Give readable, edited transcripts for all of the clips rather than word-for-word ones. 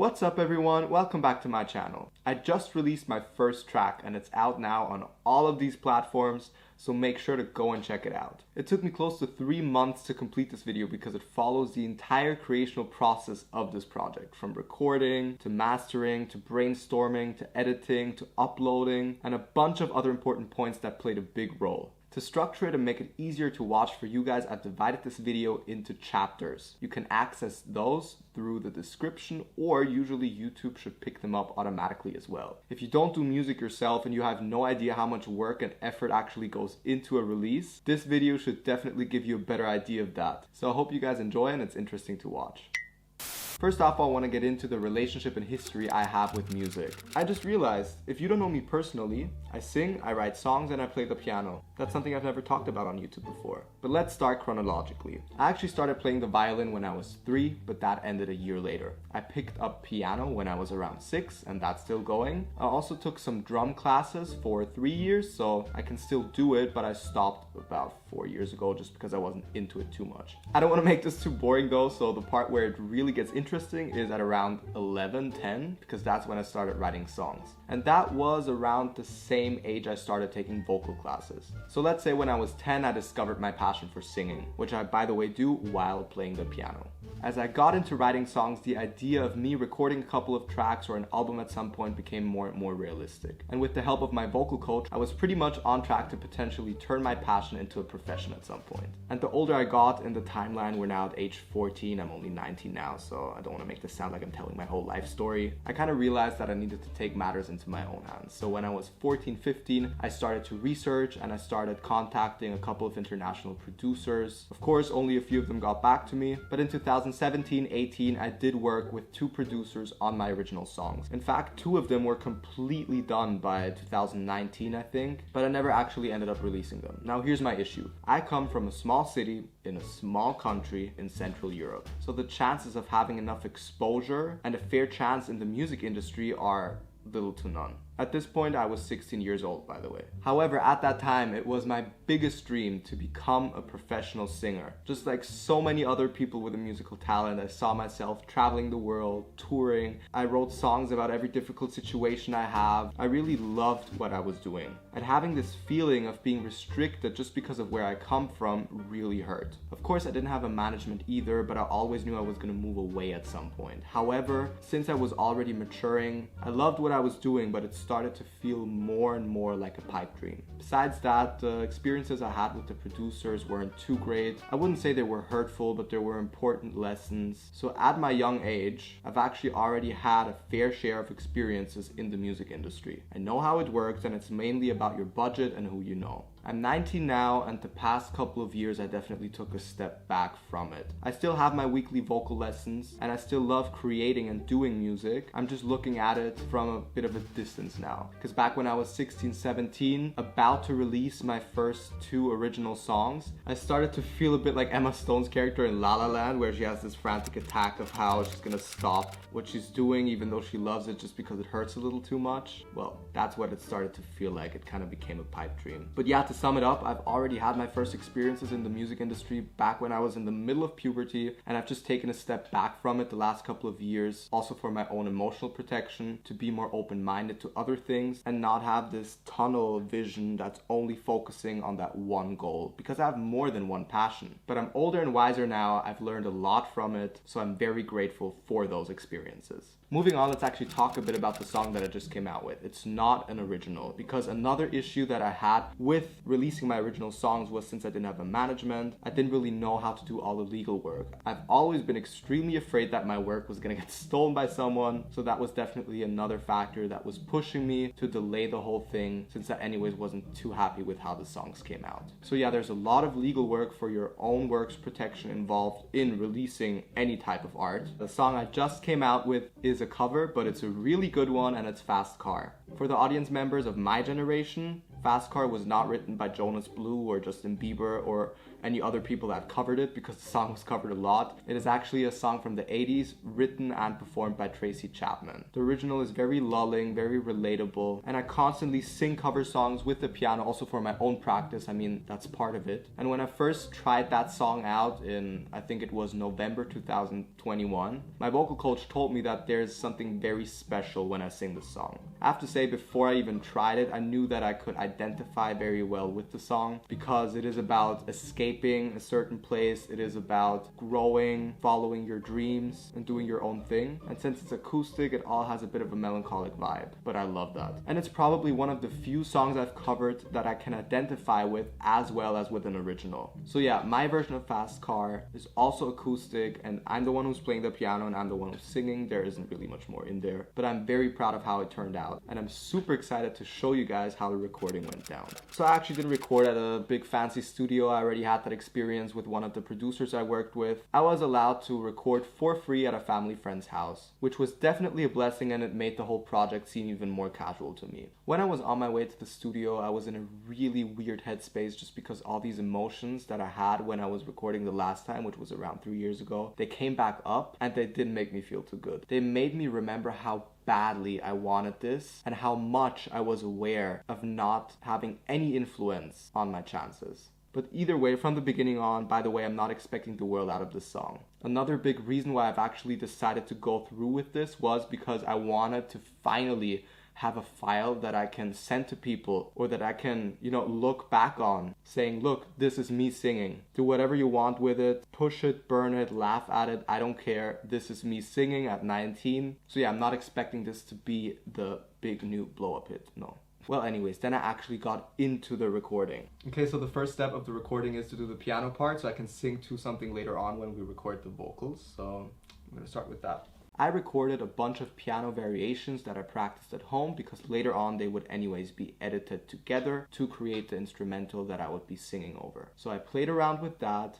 What's up everyone, welcome back to my channel. I just released my first track and it's out now on all of these platforms, so make sure to go and check it out. It took me close to 3 months to complete this video because it follows the entire creational process of this project, from recording, to mastering, to brainstorming, to editing, to uploading, and a bunch of other important points that played a big role. To structure it and make it easier to watch for you guys, I've divided this video into chapters. You can access those through the description, or usually YouTube should pick them up automatically as well. If you don't do music yourself and you have no idea how much work and effort actually goes into a release, this video should definitely give you a better idea of that. So I hope you guys enjoy and it's interesting to watch. First off, I want to get into the relationship and history I have with music. I just realized, if you don't know me personally, I sing, I write songs, and I play the piano. That's something I've never talked about on YouTube before. But let's start chronologically. I actually started playing the violin when I was 3, but that ended a year later. I picked up piano when I was around 6, and that's still going. I also took some drum classes for 3 years, so I can still do it, but I stopped about 4 years ago just because I wasn't into it too much. I don't want to make this too boring though, so the part where it really gets interesting is at around 11, 10, because that's when I started writing songs. And that was around the same age I started taking vocal classes. So let's say when I was 10, I discovered my passion for singing, which I, by the way, do while playing the piano. As I got into writing songs, the idea of me recording a couple of tracks or an album at some point became more and more realistic. And with the help of my vocal coach, I was pretty much on track to potentially turn my passion into a profession at some point. And the older I got in the timeline, we're now at age 14, I'm only 19 now, so I don't want to make this sound like I'm telling my whole life story. I kind of realized that I needed to take matters into my own hands. So when I was 14, 15, I started to research and I started contacting a couple of international producers. Of course, only a few of them got back to me, but in 2017, 18, I did work with 2 producers on my original songs. In fact, 2 of them were completely done by 2019, I think, but I never actually ended up releasing them. Now here's my issue. I come from a small city in a small country in Central Europe, so the chances of having enough exposure and a fair chance in the music industry are little to none. At this point, I was 16 years old, by the way. However, at that time, it was my biggest dream to become a professional singer. Just like so many other people with a musical talent, I saw myself traveling the world, touring. I wrote songs about every difficult situation I have. I really loved what I was doing. And having this feeling of being restricted just because of where I come from really hurt. Of course, I didn't have a management either, but I always knew I was gonna move away at some point. However, since I was already maturing, I loved what I was doing, but it started to feel more and more like a pipe dream. Besides that, the experiences I had with the producers weren't too great. I wouldn't say they were hurtful, but there were important lessons. So at my young age, I've actually already had a fair share of experiences in the music industry. I know how it works, and it's mainly about your budget and who you know. I'm 19 now, and the past couple of years I definitely took a step back from it. I still have my weekly vocal lessons, and I still love creating and doing music. I'm just looking at it from a bit of a distance now. Because back when I was 16, 17, about to release my first 2 original songs, I started to feel a bit like Emma Stone's character in La La Land, where she has this frantic attack of how she's gonna stop what she's doing even though she loves it just because it hurts a little too much. Well, that's what it started to feel like. It kind of became a pipe dream. But yeah, to sum it up, I've already had my first experiences in the music industry back when I was in the middle of puberty, and I've just taken a step back from it the last couple of years, also for my own emotional protection, to be more open-minded to other things and not have this tunnel vision that's only focusing on that one goal, because I have more than one passion. But I'm older and wiser now, I've learned a lot from it, so I'm very grateful for those experiences. Moving on, let's actually talk a bit about the song that I just came out with. It's not an original, because another issue that I had with releasing my original songs was, since I didn't have a management, I didn't really know how to do all the legal work. I've always been extremely afraid that my work was gonna get stolen by someone, so that was definitely another factor that was pushing me to delay the whole thing, since I anyways wasn't too happy with how the songs came out. So yeah, there's a lot of legal work for your own work's protection involved in releasing any type of art. The song I just came out with is a cover, but it's a really good one, and it's Fast Car. For the audience members of my generation, Fast Car was not written by Jonas Blue or Justin Bieber or any other people that covered it because the song was covered a lot. It is actually a song from the 80s, written and performed by Tracy Chapman. The original is very lulling, very relatable, and I constantly sing cover songs with the piano also for my own practice. I mean, that's part of it. And when I first tried that song out in, I think it was November 2021, my vocal coach told me that there's something very special when I sing this song. I have to say, before I even tried it, I knew that I could identify very well with the song because it is about escaping a certain place. It is about growing, following your dreams, and doing your own thing. And since it's acoustic, it all has a bit of a melancholic vibe, but I love that. And it's probably one of the few songs I've covered that I can identify with as well as with an original. So yeah, my version of Fast Car is also acoustic, and I'm the one who's playing the piano and I'm the one who's singing. There isn't really much more in there, but I'm very proud of how it turned out, and I'm super excited to show you guys how the recording went down. So I actually didn't record at a big fancy studio. I already had that experience with one of the producers I worked with. I was allowed to record for free at a family friend's house, which was definitely a blessing, and it made the whole project seem even more casual to me. When I was on my way to the studio, I was in a really weird headspace just because all these emotions that I had when I was recording the last time, which was around 3 years ago, they came back up and they didn't make me feel too good. They made me remember how badly I wanted this and how much I was aware of not having any influence on my chances. But either way, from the beginning on, by the way, I'm not expecting the world out of this song. Another big reason why I've actually decided to go through with this was because I wanted to finally have a file that I can send to people, or that I can, look back on saying, look, this is me singing. Do whatever you want with it, push it, burn it, laugh at it, I don't care. This is me singing at 19. So yeah, I'm not expecting this to be the big new blow up hit, no. Well, anyways, then I actually got into the recording. Okay, so the first step of the recording is to do the piano part so I can sing to something later on when we record the vocals. So I'm gonna start with that. I recorded a bunch of piano variations that I practiced at home because later on they would anyways be edited together to create the instrumental that I would be singing over. So I played around with that.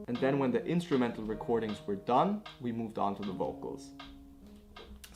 And then when the instrumental recordings were done, we moved on to the vocals.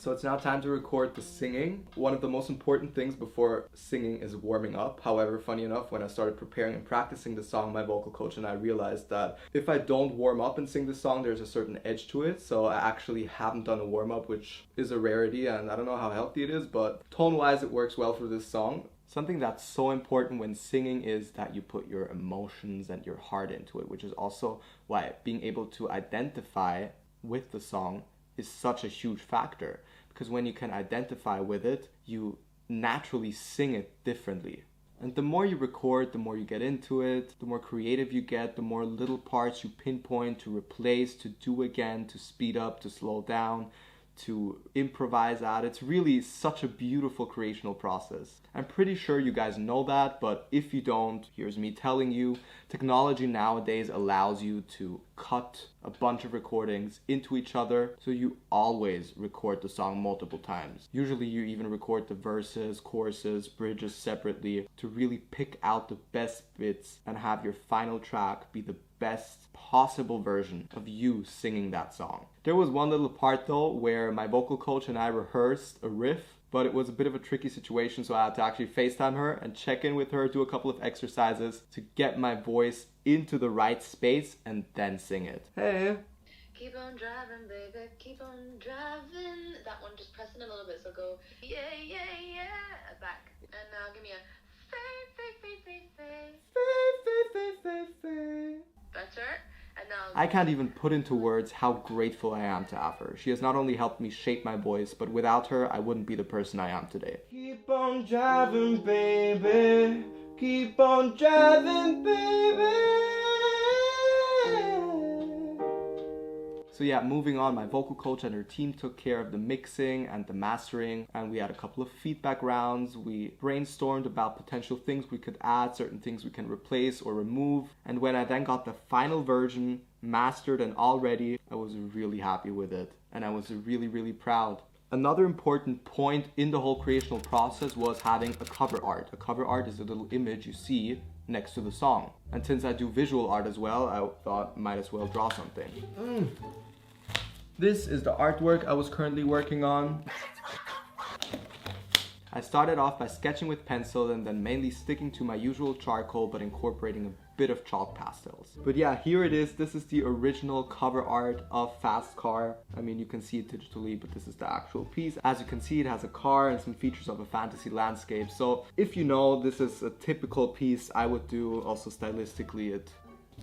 So it's now time to record the singing. One of the most important things before singing is warming up. However, funny enough, when I started preparing and practicing the song, my vocal coach and I realized that if I don't warm up and sing the song, there's a certain edge to it. So I actually haven't done a warm up, which is a rarity, and I don't know how healthy it is, but tone-wise it works well for this song. Something that's so important when singing is that you put your emotions and your heart into it, which is also why being able to identify with the song is such a huge factor, because when you can identify with it, you naturally sing it differently. And the more you record, the more you get into it, the more creative you get, the more little parts you pinpoint to replace, to do again, to speed up, to slow down, to improvise at. It's really such a beautiful creational process. I'm pretty sure you guys know that, but if you don't, here's me telling you. Technology nowadays allows you to cut a bunch of recordings into each other, so you always record the song multiple times. Usually you even record the verses, choruses, bridges separately to really pick out the best bits and have your final track be the best possible version of you singing that song. There was one little part though where my vocal coach and I rehearsed a riff, but it was a bit of a tricky situation, so I had to actually FaceTime her and check in with her, do a couple of exercises to get my voice into the right space and then sing it. Hey! Keep on driving, baby, keep on driving. That one, just pressing a little bit, so go, yeah, yeah, yeah, back. And now give me a better. And now I can't even put into words how grateful I am to have her. She has not only helped me shape my voice, but without her, I wouldn't be the person I am today. Keep on driving, baby. Keep on driving, baby. So yeah, moving on, my vocal coach and her team took care of the mixing and the mastering, and we had a couple of feedback rounds. We brainstormed about potential things we could add, certain things we can replace or remove, and when I then got the final version mastered and all ready, I was really happy with it, and I was really, really proud. Another important point in the whole creational process was having a cover art. A cover art is a little image you see next to the song. And since I do visual art as well, I thought might as well draw something. This is the artwork I was currently working on. I started off by sketching with pencil and then mainly sticking to my usual charcoal but incorporating a bit of chalk pastels. But yeah, here it is. This is the original cover art of Fast Car. I mean, you can see it digitally, but this is the actual piece. As you can see, it has a car and some features of a fantasy landscape. So if you know this is a typical piece I would do, also stylistically,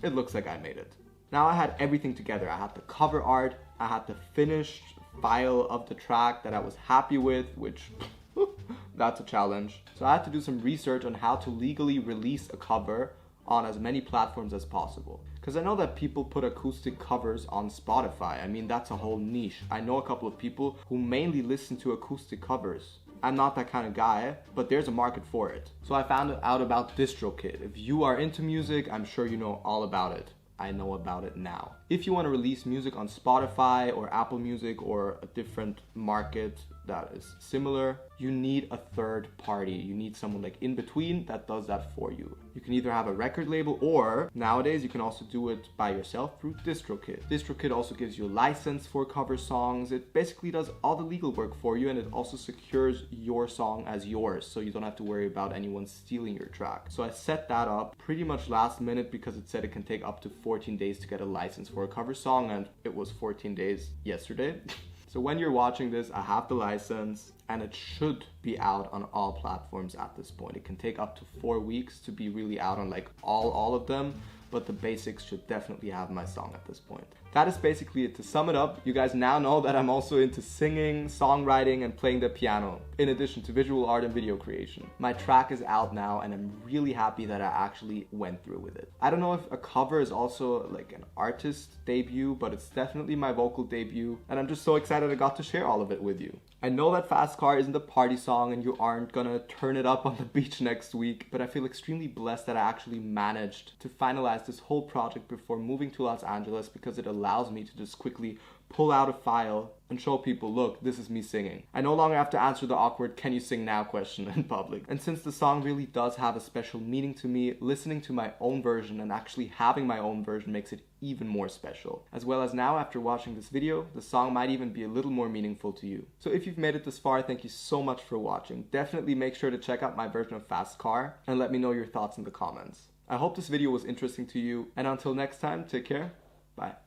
it looks like I made it. Now I had everything together. I had the cover art, I had the finished file of the track that I was happy with, which that's a challenge. So I had to do some research on how to legally release a cover on as many platforms as possible. Because I know that people put acoustic covers on Spotify. I mean, that's a whole niche. I know a couple of people who mainly listen to acoustic covers. I'm not that kind of guy, but there's a market for it. So I found out about DistroKid. If you are into music, I'm sure you know all about it. I know about it now. If you want to release music on Spotify or Apple Music or a different market that is similar, you need a third party. You need someone like in between that does that for you. You can either have a record label or nowadays you can also do it by yourself through DistroKid. DistroKid also gives you a license for cover songs. It basically does all the legal work for you and it also secures your song as yours so you don't have to worry about anyone stealing your track. So I set that up pretty much last minute because it said it can take up to 14 days to get a license for a cover song and it was 14 days yesterday. So when you're watching this, I have the license and it should be out on all platforms at this point. It can take up to 4 weeks to be really out on like all of them, but the basics should definitely have my song at this point. That is basically it. To sum it up, you guys now know that I'm also into singing, songwriting, and playing the piano, in addition to visual art and video creation. My track is out now and I'm really happy that I actually went through with it. I don't know if a cover is also like an artist debut, but it's definitely my vocal debut and I'm just so excited I got to share all of it with you. I know that Fast Car isn't a party song and you aren't gonna turn it up on the beach next week, but I feel extremely blessed that I actually managed to finalize this whole project before moving to Los Angeles because it allows me to just quickly pull out a file and show people, look, this is me singing. I no longer have to answer the awkward "can you sing now" question in public. And since the song really does have a special meaning to me, listening to my own version and actually having my own version makes it even more special. As well as now, after watching this video, the song might even be a little more meaningful to you. So if you've made it this far, thank you so much for watching. Definitely make sure to check out my version of Fast Car and let me know your thoughts in the comments. I hope this video was interesting to you, and until next time, take care, bye.